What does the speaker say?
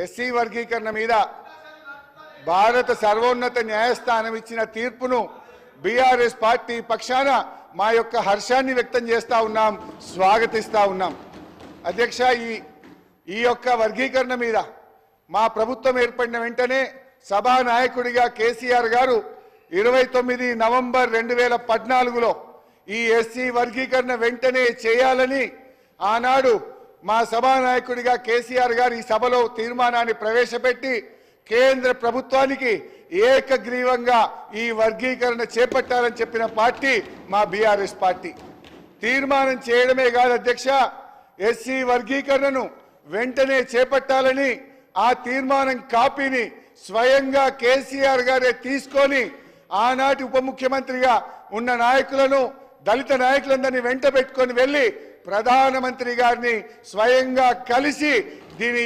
SC వర్గీకరణ మీద భారత సర్వోన్నత న్యాయస్థానం ఇచ్చిన తీర్పును బీఆర్ఎస్ పార్టీ పక్షాన మా యొక్క హర్షాన్ని వ్యక్తం చేస్తా ఉన్నాం, స్వాగతిస్తా ఉన్నాం. అధ్యక్ష, ఈ యొక్క వర్గీకరణ మీద మా ప్రభుత్వం ఏర్పడిన వెంటనే సభానాయకుడిగా కేసీఆర్ గారు 29 నవంబర్ 2014లో ఈ ఎస్సీ వర్గీకరణ వెంటనే చేయాలని ఆనాడు మా సభానాయకుడిగా కేసీఆర్ గారు ఈ సభలో తీర్మానాన్ని ప్రవేశపెట్టి కేంద్ర ప్రభుత్వానికి ఏకగ్రీవంగా ఈ వర్గీకరణ చేపట్టాలని చెప్పిన పార్టీ మా బీఆర్ఎస్ పార్టీ. తీర్మానం చేయడమే కాదు అధ్యక్ష, ఎస్సీ వర్గీకరణను వెంటనే చేపట్టాలని ఆ తీర్మానం కాపీని స్వయంగా కేసీఆర్ గారే తీసుకొని ఆనాటి ఉప ముఖ్యమంత్రిగా ఉన్న నాయకులను, దళిత నాయకులందరినీ వెంట పెట్టుకొని వెళ్లి ప్రధానమంత్రి గారిని స్వయంగా కలిసి దీని